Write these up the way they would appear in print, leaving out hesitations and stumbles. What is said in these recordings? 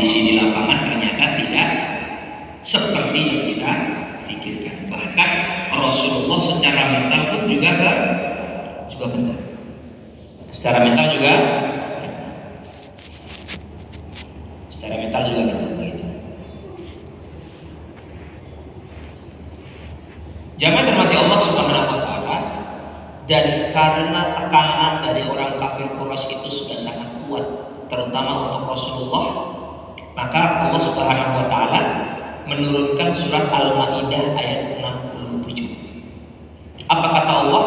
kondisi di lapangan ternyata tidak seperti yang kita pikirkan. Bahkan Rasulullah secara mental pun juga benar. Secara mental juga benar begitu. Jangan dirahmati Allah Subhanahu wa taala, dan karena tekanan dari orang kafir Quraisy itu sudah sangat kuat, terutama untuk Rasulullah, maka Allah Subhanahu wa taala menurunkan surat Al-Maidah ayat 67. Apa kata Allah?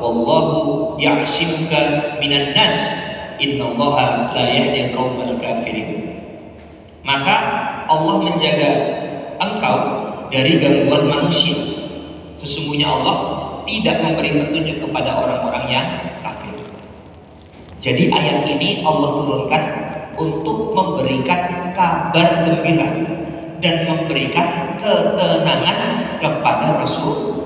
Wallahu ya'simuka minan nas, innallaha la yahdil qaumal kafirin. Maka Allah menjaga engkau dari gangguan manusia. Sesungguhnya Allah tidak memberi petunjuk kepada orang-orang yang kafir. Jadi ayat ini Allah turunkan untuk memberikan kabar gembira dan memberikan ketenangan kepada Rasulullah.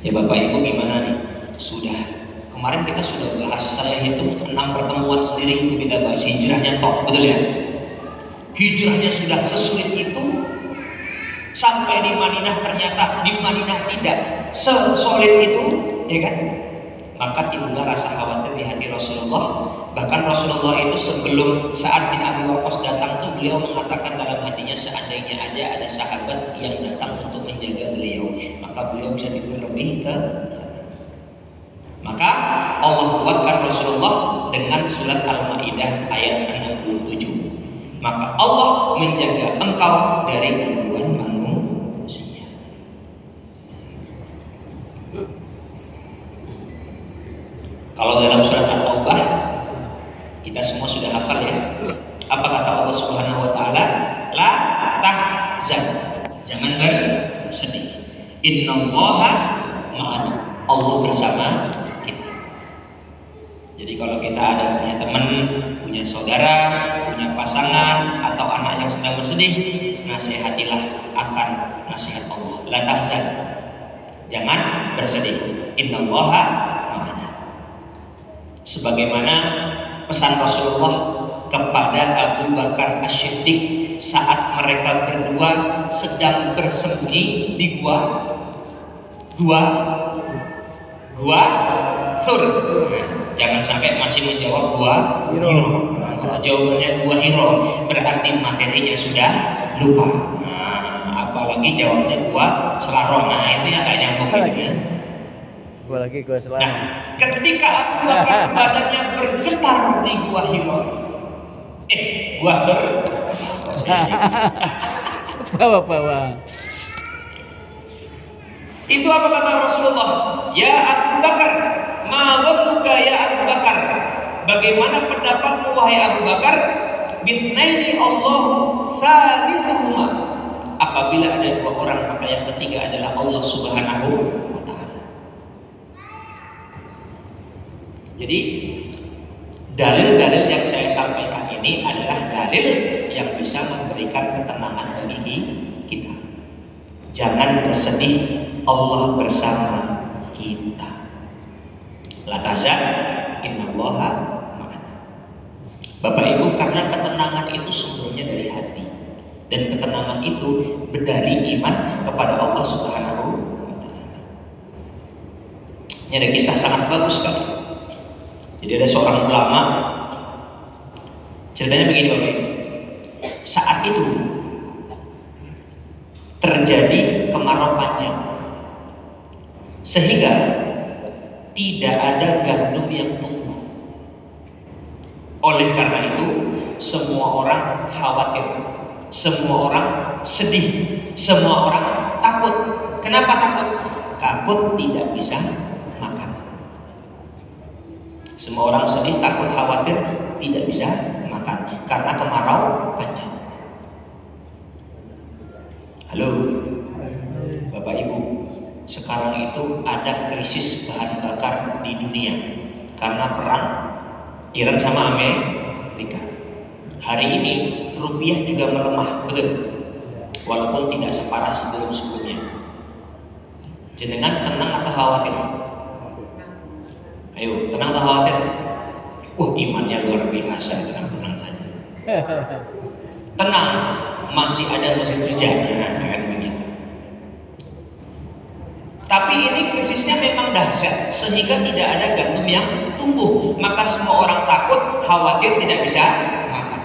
Ya Bapak Ibu, gimana nih? Kemarin kita sudah bahas, saya hitung 6 pertemuan sendiri itu kita bahas hijrahnya top, betul ya? Hijrahnya sudah sesulit itu, sampai di Madinah ternyata di Madinah tidak sesolid itu, ya kan? Maka timbul rasa khawatir di hati Rasulullah. Bahkan Rasulullah itu sebelum Sa'ad bin Abi Waqqas datang tuh, beliau mengatakan dalam hatinya, seandainya aja ada sahabat yang datang untuk menjaga beliau, maka beliau bisa tidur lebih ke. Maka Allah kuatkan Rasulullah dengan surat Al-Maidah ayat 67. Maka Allah menjaga engkau dari gangguan manusia. Kalau dalam surat At-Taubah kita semua sudah hafal ya. Apa kata Allah Subhanahu wa taala? La tahzan. Jangan bersedih. Innallaha ma'ana. Allah bersama kita. Jadi kalau kita ada punya teman, punya saudara, punya pasangan atau anak yang sedang bersedih, nasihatilah akan nasihat Allah. La tahzan. Jangan bersedih. Innallaha ma'ana. Sebagaimana pesan Rasulullah kepada Abu Bakar As-Siddiq saat mereka berdua sedang bersembunyi di gua Thur. Jangan sampai masih menjawab gua Hiro. Kalau jawabannya gua Hiro, berarti materinya sudah lupa. Nah, apalagi jawabnya gua Selarong. Nah, itu yang gak nyambung gitu ya. Gua Selarong. Nah, ketika Abu Bakar badannya bergetar di gua Hiro, gua Thur, bawa. Itu apa kata Rasulullah? Ya Abu Bakar, ma dhannuka ya Abu Bakar? Bagaimana pendapatmu wahai Abu Bakar? Bitsnaini Allahu thalithuhuma. Apabila ada dua orang, maka yang ketiga adalah Allah Subhanahu wa taala. Jadi dalil-dalil yang saya sampaikan ini adalah dalil yang bisa memberikan ketenangan bagi kita. Jangan bersedih, Allah bersama kita. La tahzan, innallaha ma'ana. Bapak Ibu, karena ketenangan itu sumbernya dari hati, dan ketenangan itu berdari iman kepada Allah Subhanahu wa taala. Ini ada kisah sangat bagus sekali. Jadi ada seorang ulama, ceritanya begini Bapak Ibu. Saat itu terjadi kemarau panjang, sehingga tidak ada gandum yang tumbuh. Oleh karena itu, semua orang khawatir, semua orang sedih, semua orang takut. Kenapa takut? Takut tidak bisa makan. Semua orang sedih, takut, khawatir, tidak bisa makan karena kemarau panjang. Halo, Bapak Ibu, sekarang itu ada krisis bahan bakar di dunia karena perang Iran sama Amerika. Hari ini rupiah juga melemah, betul? Walaupun tidak separah sebelum-sebelumnya. Jenengan tenang atau khawatir? Ayo, tenang atau khawatir? Imannya luar biasa, tenang saja. Tenang, masih ada musim hujannya, kan begitu. Tapi ini krisisnya memang dahsyat sehingga tidak ada gandum yang tumbuh. Maka semua orang takut, khawatir tidak bisa makan.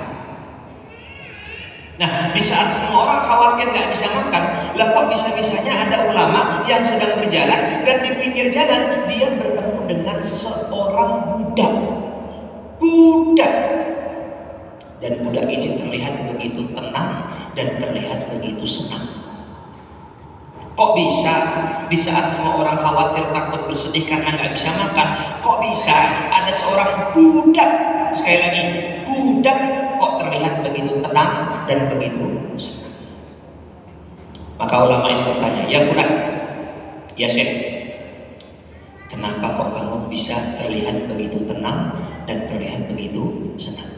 Nah, di saat semua orang khawatir nggak bisa makan, lah kok bisa-bisanya ada ulama yang sedang berjalan dan di pinggir jalan dia bertemu dengan seorang budak. Dan budak ini terlihat begitu tenang dan terlihat begitu senang. Kok bisa di saat semua orang khawatir, takut, bersedih karena nggak bisa makan, kok bisa ada seorang budak, sekali lagi budak, kok terlihat begitu tenang dan begitu senang? Maka ulama ini bertanya, ya Fulan, ya Syekh, kenapa kok kamu bisa terlihat begitu tenang dan terlihat begitu senang?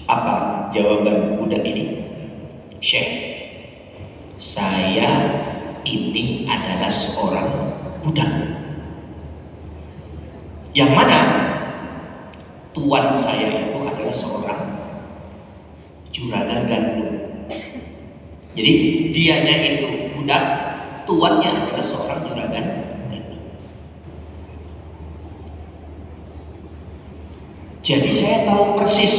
Apa jawaban budak ini? Syekh, saya ini adalah seorang budak yang mana tuan saya itu adalah seorang juragan gandum. Jadi dianya itu budak, tuannya adalah seorang juragan gandum. Jadi saya tahu persis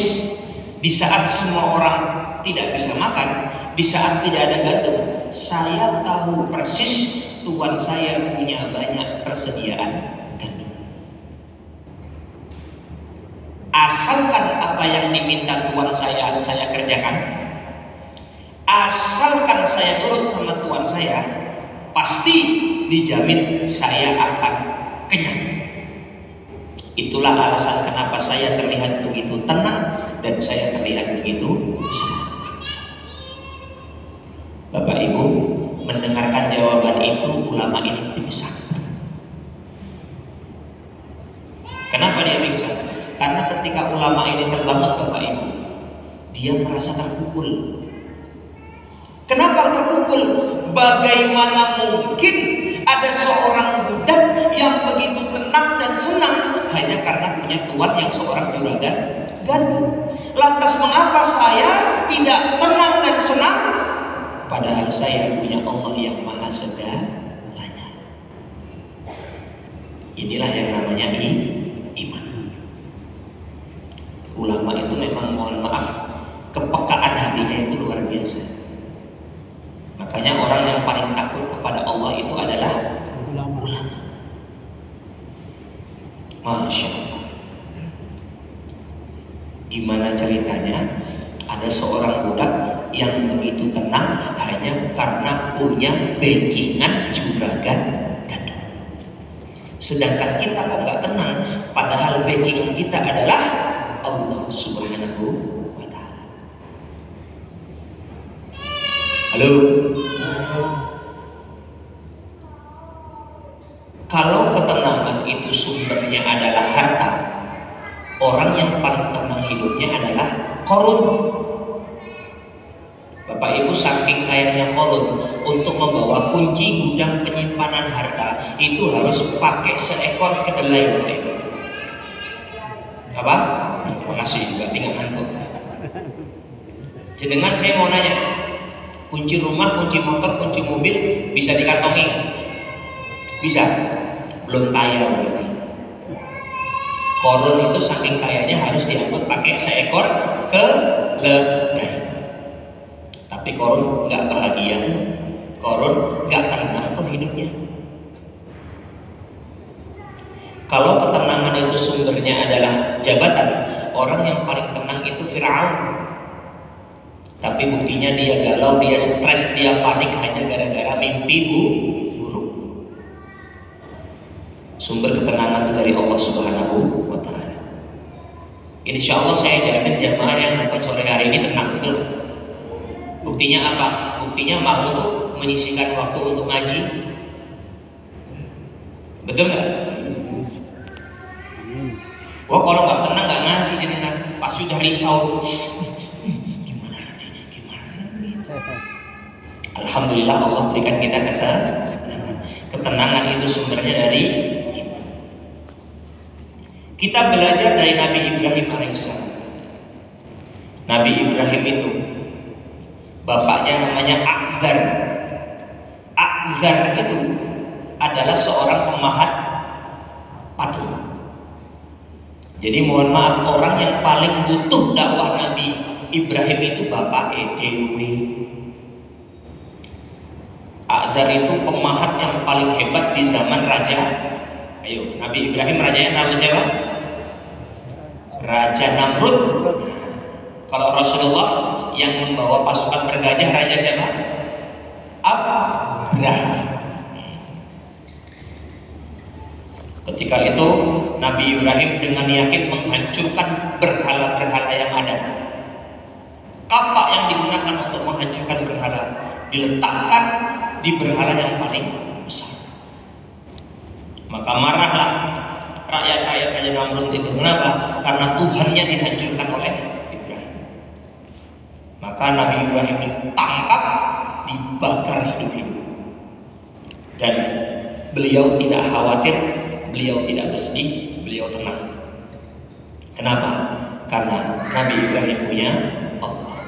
di saat semua orang tidak bisa makan, di saat tidak ada gandum, saya tahu persis tuan saya punya banyak persediaan gandum. Asalkan apa yang diminta tuan saya kerjakan, asalkan saya turut sama tuan saya, pasti dijamin saya akan kenyang. Itulah alasan kenapa saya terlihat begitu tenang dan saya terlihat begitu senang. Bapak Ibu mendengarkan jawaban itu, ulama ini pingsan. Kenapa dia pingsan? Karena ketika ulama ini terbangun, Bapak Ibu, dia merasa terpukul. Kenapa terpukul? Bagaimana mungkin ada seorang budak yang begitu tenang dan senang hanya karena punya tuan yang seorang juragan gandum? Lantas mengapa saya tidak tenang dan senang? Padahal saya punya Allah yang maha segalanya. Inilah yang namanya iman. Ulama itu memang, mohon maaf, kepekaan hatinya itu luar biasa. Makanya orang yang paling takut kepada Allah itu adalah ulama. Masya Allah. Gimana ceritanya? Ada seorang budak yang begitu tenang hanya karena punya backingan juragan gandum. Sedangkan kita kok nggak tenang, padahal backingan kita adalah Allah Subhanahu wa Ta'ala. Halo. Kalau ketenangan itu sumbernya adalah harta, orang yang paling tenang hidupnya adalah Qarun. Bapak Ibu, saking kayanya Qarun, untuk membawa kunci gudang penyimpanan harta itu harus pakai seekor kedelai, Bapak Ibu. Apa? Terima kasih, berarti nggak ngantuk. Jenengan, saya mau nanya, kunci rumah, kunci motor, kunci mobil bisa dikantongi? Bisa? Belum kaya berarti. Qarun itu saking kayanya harus diangkut pakai seekor keledai. Tapi Qarun nggak bahagia, Qarun nggak tenang tuh hidupnya. Kalau ketenangan itu sumbernya adalah jabatan, orang yang paling tenang itu Fir'aun. Tapi buktinya dia galau, dia stres, dia panik hanya gara-gara mimpi buruk. Sumber ketenangan itu dari Allah Subhanahu wa Ta'ala. Insya Allah saya jamin jamaah yang nonton sore hari ini tenang betul. Buktinya apa? Buktinya mau tuh menyisihkan waktu untuk ngaji. Betul nggak? Wah, kalau nggak tenang nggak ngaji jadi pas sudah risau. Gimana nanti? Alhamdulillah Allah berikan kita ketenangan itu sumbernya dari kita belajar dari Nabi Ibrahim alaihissalam. Nabi Ibrahim itu bapaknya namanya Azar. Azar itu adalah seorang pemahat patung. Jadi mohon maaf, orang yang paling butuh dakwah Nabi Ibrahim itu bapak EDW. Azar itu pemahat yang paling hebat di zaman raja. Ayo, Nabi Ibrahim rajanya nama siapa? Raja Namrud. Kalau Rasulullah yang membawa pasukan bergajah raja siapa? Abraham. Ketika itu Nabi Ibrahim dengan yakin menghancurkan berhala-berhala yang ada. Kapak yang digunakan untuk menghancurkan berhala diletakkan di berhala yang paling besar. Maka marahlah rakyat-rakyat Raja Namrud itu. Kenapa? Karena Tuhannya dihancurkan oleh Ibrahim. Maka Nabi Ibrahim ditangkap, dibakar hidup-hidup. Dan beliau tidak khawatir, beliau tidak bersedih, beliau tenang. Kenapa? Karena Nabi Ibrahim punya Allah.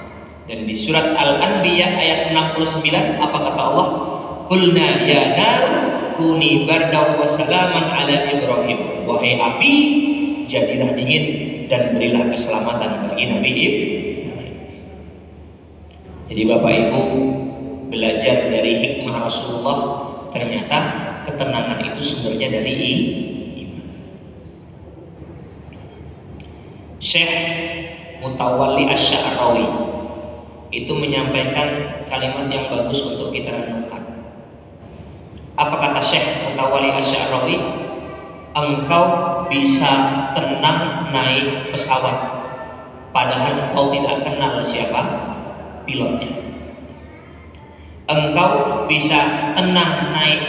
Dan di surat Al-Anbiya ayat 69 apa kata Allah? Qulna ya nar kuni bardaw wa salaman ala Ibrahim. Wahai api, jadilah dingin dan berilah keselamatan bagi Nabi Ibrahim. Jadi Bapak Ibu belajar dari hikmah Rasulullah, ternyata ketenangan itu sumbernya dari iman. Syekh Mutawalli Asy-Sya'rawi itu menyampaikan kalimat yang bagus untuk kita renungkan. Apa kata Syekh Mutawalli Asy-Sya'rawi? Engkau bisa tenang naik pesawat, padahal engkau tidak kenal siapa pilotnya. Engkau bisa tenang naik